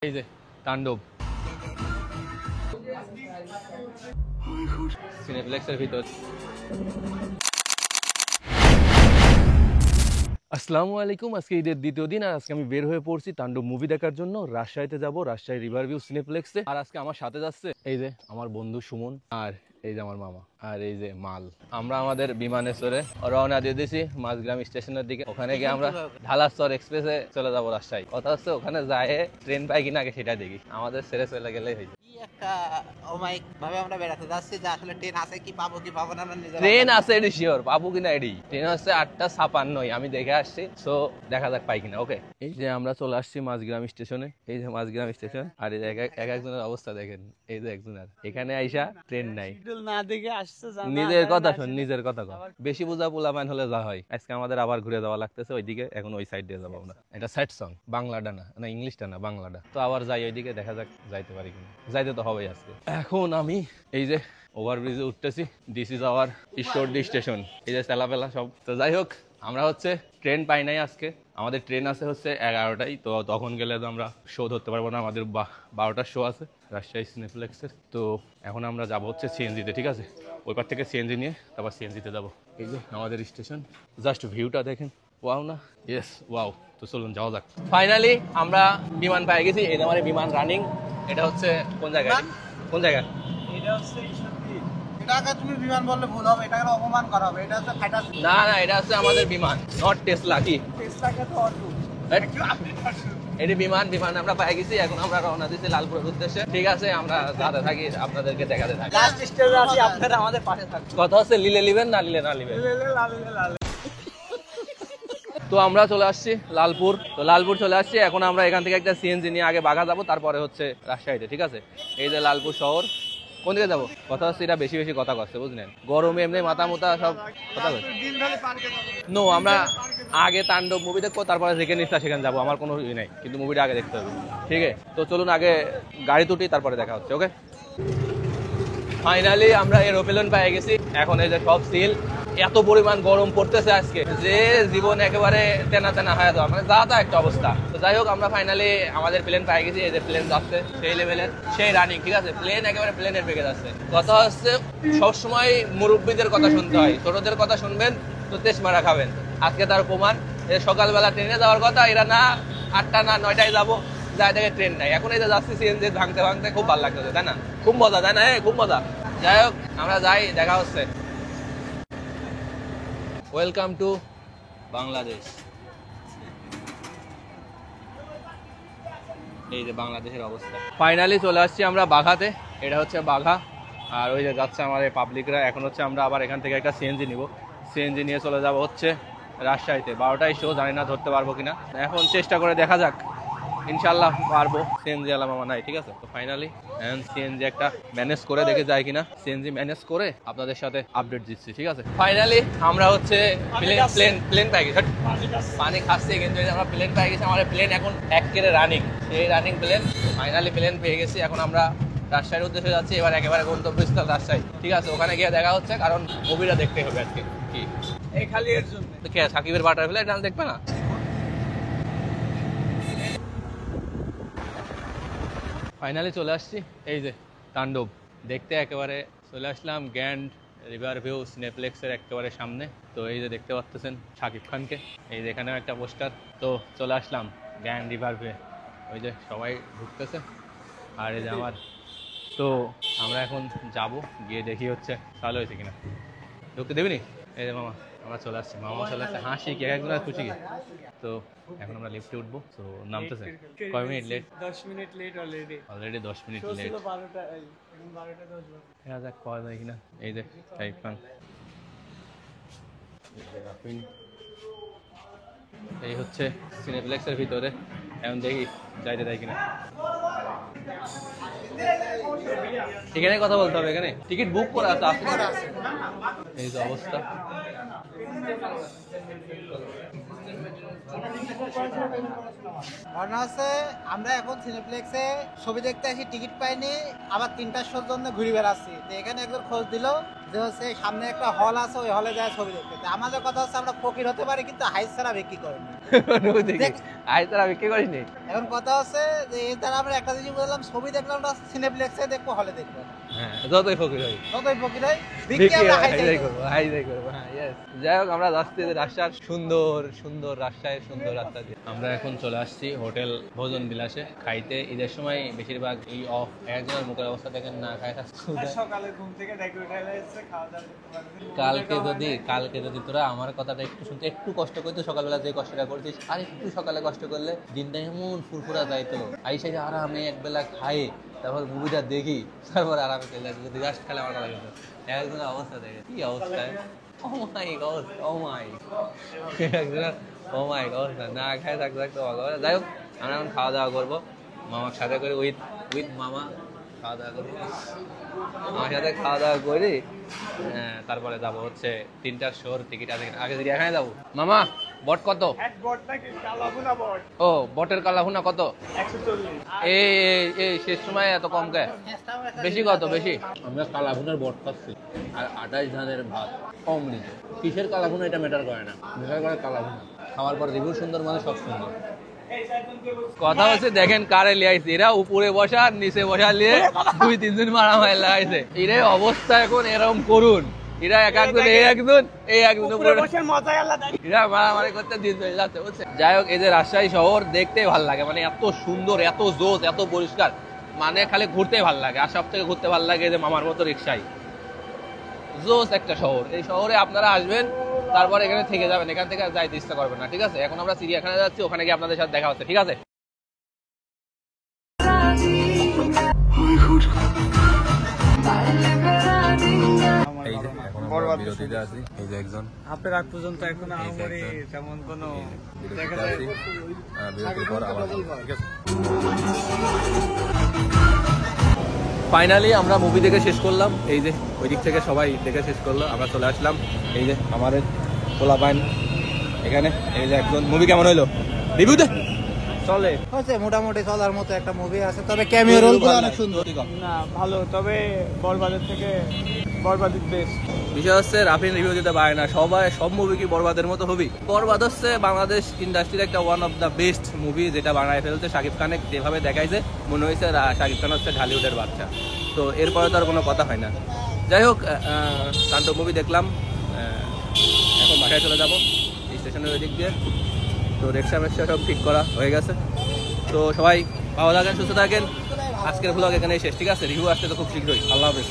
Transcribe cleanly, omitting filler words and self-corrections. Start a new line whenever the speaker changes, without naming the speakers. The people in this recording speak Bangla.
এই যে তাণ্ডব সিনেপ্লেক্সের ভিতর। আসসালামু আলাইকুম। আজকে ঈদের দ্বিতীয় দিন, আর আজকে আমি বের হয়ে পড়ছি তাণ্ডব মুভি দেখার জন্য। রাজশাহীতে যাব, রাজশাহী রিভারভিউ সিনেপ্লেক্সে। আর আজকে আমার সাথে যাচ্ছে এই যে আমার বন্ধু সুমন, আর এই যে আমার মামা, আর এই যে মাল। আমরা আমাদের বিমানে চড়ে রওনা দিয়ে দিয়েছি মাঝগ্রাম স্টেশনের দিকে। ওখানে গিয়ে আমরা ঢালাস্তর এক্সপ্রেসে চলে যাবো রাজশাহী। কথা হচ্ছে ওখানে যায় ট্রেন পাই কিনা আগে সেটা দেখি, আমাদের ছেড়ে চলে গেলেই হয়েছে। ট্রেন আছে এডি শিওর, পাবো কিনা এডি। ট্রেন হচ্ছে 8:56, আমি দেখে আসছি, সো দেখা যাক পাই কিনা। ওকে, এই যে আমরা চলে আসছি মাঝগ্রাম স্টেশনে। এই যে মাঝগ্রাম স্টেশন, আর এই একজনের অবস্থা দেখেন। এই যে একজনের এখানে আইসা ট্রেন নাই, না দেখে আসছে। নিজের কথা শোন, নিজের কথা কর। বেশি বোঝা পোলাপান হলে যা হয়। আজকে আমাদের আবার ঘুরে যাওয়া লাগতেছে ওইদিকে, এখন ওই সাইড দিয়ে যাবো আমরা। এটা স্যাড সং, বাংলাটা না ইংলিশটা না, বাংলাটা। তো আবার যাই ওইদিকে, দেখা যাক যাইতে পারি কিনা। যাইতে তো হবেই আজকে। এখন আমি এই যে ওভারব্রিজে উঠতেছি। This is our Ishwardi station. এই যে তেলাপেলা সব। তো যাই হোক, আমরা হচ্ছে ট্রেন পাই নাই আজকে। আমাদের ট্রেন আছে হচ্ছে 11টায়, তো তখন গেলে তো আমরা শো ধরতে পারবো না। আমাদের 12টার শো আছে রাজশাহী সিনেপ্লেক্সের। তো এখন আমরা যাবো হচ্ছে সিএনজিতে, ঠিক আছে? ওই পার থেকে সিএনজি নিয়ে তারপর সিএনজিতে যাবো। এই যে আমাদের স্টেশন, জাস্ট ভিউটা দেখেন। ওয়াও না? Yes wow. তো চলুন যাওয়া যাক। ফাইনালি আমরা বিমান পেয়ে গেছি। এই যে আমার বিমান রানিং। এটা হচ্ছে কোন জায়গায়? কোন জায়গায়? এটা হচ্ছে ঈশ্বরদী। এটাকে তুমি বিমান বললে ভুল হবে, এটাকে অপমান করা হবে। এটা হচ্ছে ফাইটার। না না, এটা হচ্ছে আমাদের বিমান, নট টেসলা। কি টেসলাকে তো অটো। এটি বিমান আমরা পেয়ে গেছি। এখন আমরা রওনা দিচ্ছি লালপুরের উদ্দেশ্যে। ঠিক আছে, আমরা যাতে থাকি আপনাদেরকে দেখাতে থাকি। লাস্ট স্টেজে আছি, আপনারা আমাদের পাশে থাকুন। কথা হচ্ছে লিলে লিবেন, না লিলে না লিবেন। তো আমরা চলে আসছি লালপুর। তো লালপুর চলে আসছি। এখন আমরা এখান থেকে একটা সিএনজি নিয়ে আগে বাঘা যাবো, তারপরে হচ্ছে রাজশাহীতে, ঠিক আছে? এই যে লালপুর শহর। কোন দিকে যাবো? কথা হচ্ছে এটা বেশি বেশি কথা করছে, বুঝলেন? গরমে এমনি মাথা মুতা সব কথা বলছে। নো, আমরা আগে তাণ্ডব মুভি দেখবো, তারপরে যেখানে ইচ্ছা সেখানে যাবো। আমার কোনো ই নাই, কিন্তু মুভিটা আগে দেখতে হবে, ঠিক আছে? তো চলুন আগে গাড়ি তুটি, তারপরে দেখা হচ্ছে। ওকে, ফাইনালি আমরা এরোপ্লেন পেয়ে গেছি। এখন এই যে সব সিল। এত পরিমাণ গরম পড়তেছে আজকে যে জীবন একেবারে তেনা তেনা হয়ে যাওয়া, মানে যা একটা অবস্থা। তো যাই হোক, আমরা ফাইনালি আমাদের প্লেন পেয়ে গেছি। এই যে প্লেন যাচ্ছে সেই লেভেলের, সেই রানিং, ঠিক আছে? প্লেন একেবারে প্লেনের বেগে যাচ্ছে। কথা হচ্ছে সবসময় মুরব্বীদের কথা শুনতে হয়, ছোটদের কথা শুনবেন তো তেজ মারা খাবেন। আজকে তার প্রমাণ। সকালবেলা ট্রেনে যাওয়ার কথা, এরা না 8টা না 9টায় যাবো, যাই দেখে ট্রেন নাই। এখন এই যে যাচ্ছি সিএনজি ভাঙতে ভাঙতে, খুব ভালো লাগতেছে, তাই না? খুব মজা, তাই না? খুব মজা। যাই হোক, আমরা যাই, দেখা হচ্ছে। Welcome to Bangladesh. এই যে বাংলাদেশের অবস্থা। ফাইনালি চলে আসছি আমরা বাঘাতে। এটা হচ্ছে বাঘা, আর ওই যে যাচ্ছে আমাদের পাবলিকরা। এখন হচ্ছে আমরা আবার এখান থেকে একটা সিএনজি নিব। সিএনজি নিয়ে চলে যাব হচ্ছে রাজশাহীতে। 12টায় শো, জানি না ধরতে পারবো কিনা। এখন চেষ্টা করে দেখা যাক, ইনশাল্লাহ পারবো। সিএনজি আলাম আমার নাই, ঠিক আছে? তো ফাইনালি সিএনজি একটা ম্যানেজ করে দেখে যায় কিনা। সিএনজি ম্যানেজ করে আপনাদের সাথে আপডেট দিচ্ছি, ঠিক আছে? ফাইনালি আমরা হচ্ছে প্লেন পেয়ে গেছি। পানি খাচ্ছি, কিন্তু আমরা প্লেন পেয়ে গেছি। আমাদের প্লেন এখন একেবারে রানিং, সেই রানিং প্লেন। ফাইনালি প্লেন পেয়ে গেছি। এখন আমরা রাজশাহীর উদ্দেশ্যে যাচ্ছি। এবার একেবারে গন্তব্যস্থল রাজশাহী, ঠিক আছে? ওখানে গিয়ে দেখা হচ্ছে, কারণ মুভিটা দেখতে হবে আজকে। কি এই খালি এর জন্য কে সাকিবের বাটারফ্লাই ডান্স দেখবে না? ফাইনালি চলে আসছি এই যে তাণ্ডব দেখতে। একেবারে চলে আসলাম গ্র্যান্ড রিভারভিউ সিনেপ্লেক্সের একেবারে সামনে। তো এই যে দেখতে পাচ্ছেন শাকিব খানকে, এই যে এখানেও একটা পোস্টার। তো চলে আসলাম গ্র্যান্ড রিভারভিউ। ওই যে সবাই ঢুকতেছে, আর এই যে আমার। তো আমরা এখন যাব, গিয়ে দেখি হচ্ছে চালু হয়েছে কিনা। ঢুকতে দেবিনি? এই যে মামা, আমরা চলে আসছি। মামা চলে আসছে, হাসি কি একজন আর খুশি কি। তো এখন আমরা লিফটে উঠবো। তো নামতেছে। কয় minute late?
10 minute late
already 10 minute late.
12টা 10
দেখা যাক পাওয়া যায় কিনা। এই যে শাকিব খান, এই হচ্ছে সিনেপ্লেক্সের ভিতরে। এখন দেখি যাইতে দেয় কিনা। এখানে কথা বলতে হবে, এখানে টিকিট বুক করা আছে। এই যে অবস্থা।
ঘটনা হচ্ছে, আমরা এখন সিনেপ্লেক্সে ছবি দেখতে আসি, টিকিট পাইনি, আবার 3টার শোর জন্য ঘুরে বেড়াচ্ছি। তো এখানে একজন খোঁজ দিল যে হচ্ছে সামনে একটা হল আছে, ওই হলে যায় ছবি দেখতে। তো আমাদের কথা হচ্ছে আমরা ফকির হতে পারি কিন্তু হাইস ছাড়া বিক্রি করি না।
আজ তারা বিক্রি করিসনি।
এখন কথা হচ্ছে যে এর দ্বারা আমরা একটা জিনিস বললাম, ছবি দেখলাম না সিনেপ্লেক্সে দেখবো, হলে দেখবো না।
হ্যাঁ, যতই ফকির হই
ততই ফকির হয়, বিক্রি আমরা হাইজাই করবো।
হাইজাই করবো। হ্যাঁ, yes. যাই হোক, আমরা যাচ্ছি যে রাজশাহীর সুন্দর সুন্দর রাজশাহীর সুন্দর রাস্তা দিয়ে। আমরা এখন চলে আসছি হোটেল ভোজন বিলাসে খাইতে। ঈদের সময় বেশিরভাগ এই অফ, একজনের মুখের অবস্থা দেখেন না, খাই
সকালে ঘুম থেকে ডেকে উঠাইলে এসে খাওয়া দাওয়া করতে পারবে।
কালকে যদি তোরা আমার কথাটা একটু শুনতে, একটু কষ্ট করতো, সকালবেলা যে কষ্টটা করছিস আর একটু সকালে কষ্ট করলে দিনটা এমন ফুরফুরা যাইতো। আইসা আরামে একবেলা খাই, তারপর মুভিটা দেখি, তারপর আরামে চলে আসবে। যদি জাস্ট খেলে আমার কথা কিন্তু একজনের অবস্থা দেখে কি অবস্থায়, ও মাই গড, ও মাই একজনের ও মাই গড, না খাই থাকতে থাকতে ভালো। যাই হোক, আমরা এখন খাওয়া দাওয়া করবো মামার সাথে করে, উইথ মামা খাওয়া দাওয়া করবো। আমার সাথে খাওয়া দাওয়া করি, তারপরে যাবো হচ্ছে 3টার শোর টিকিট আছে। আগে যদি এখানে যাবো। মামা, বট কত? ও, বটের কালাভুনা কত?
140।
এই শেষ সময় এত কম কে? বেশি কত? বেশি? আমরা কালাভুনার বট খাচ্ছি আর 28 ধানের ভাত অমৃত। কিসের কালাভুনা এটা ম্যাটার করে না, ম্যাটার করে কালাভুনা। খাওয়ার পর রিভিউ সুন্দর মানে সব সুন্দর। কথা হচ্ছে দেখেন কারে লিয়াইছে, এরা উপরে বসা নিচে বসা নিয়ে 2-3 জন মারামারি লাগাইছে। এর অবস্থা এখন এরকম করুন, এরা একজন উপরে বসে মজাই আলাদা, এরা মারামারি করতে দিন চলে যাচ্ছে, বুঝছেন? যাই হোক, এই যে রাজশাহী শহর দেখতেই ভালো লাগে, মানে এত সুন্দর, এত জোস, এত পরিষ্কার, মানে খালি ঘুরতেই ভালো লাগে। আর সব থেকে ঘুরতে ভালো লাগে যে মামার মতো রিক্সায়। জোস একটা শহর। এই শহরে আপনারা আসবেন, তারপর এখানে থেকে যাবেন, এখান থেকে যাইতে ইচ্ছা করবেন না। ঠিক আছে, এখন আমরা চিড়িয়াখানা যাচ্ছি, ওখানে গিয়ে আপনাদের সাথে দেখা হচ্ছে। ঠিক আছে? এই যে এখন আমরা বিরতিতে আছি। এই যে একজন
আপনার আগ পর্যন্ত এখন আমারই তেমন কোনো দেখা যায়।
বিরতির পর আবার, ঠিক আছে? ফাইনালি আমরা মুভি দেখে শেষ করলাম। এই যে ওই দিক থেকে সবাই দেখে শেষ করলো, আমরা চলে আসলাম। এই যে আমাদের পোলা পাইন এখানে। এই যে একজন, মুভি কেমন হইলো? রিভিউ দে।
চলে হচ্ছে মোটামুটি চলার মতো একটা মুভি আছে, তবে ক্যামিও রোলগুলো অনেক সুন্দর। না ভালো, তবে বরবাদের থেকে বরবাদ বেস্ট।
বিষয় হচ্ছে রাফিন রিভিউ দিতে পারে না, সব মুভি কি বরবাদের মতো হবি? বরবাদ হচ্ছে বাংলাদেশ ইন্ডাস্ট্রির একটা one of the best movie, যেটা বানায় ফেলছে শাকিব খানে। যেভাবে দেখাইছে মনে হয়েছে শাকিব খান হচ্ছে ঢালিউডের বাচ্চা। তো এরপরে তো আর কোনো কথা হয় না। যাই হোক, শান্ত মুভি দেখলাম, এখন বাসায় চলে যাবো স্টেশনের ওই দিক দিয়ে। তো রিক্সা সব ঠিক করা হয়ে গেছে। তো সবাই ভালো থাকেন, সুস্থ থাকেন। আজকের ভ্লগ এখানেই শেষ, ঠিক আছে? রিভিউ আসতে তো খুব শীঘ্রই। আল্লাহ হাফেজ।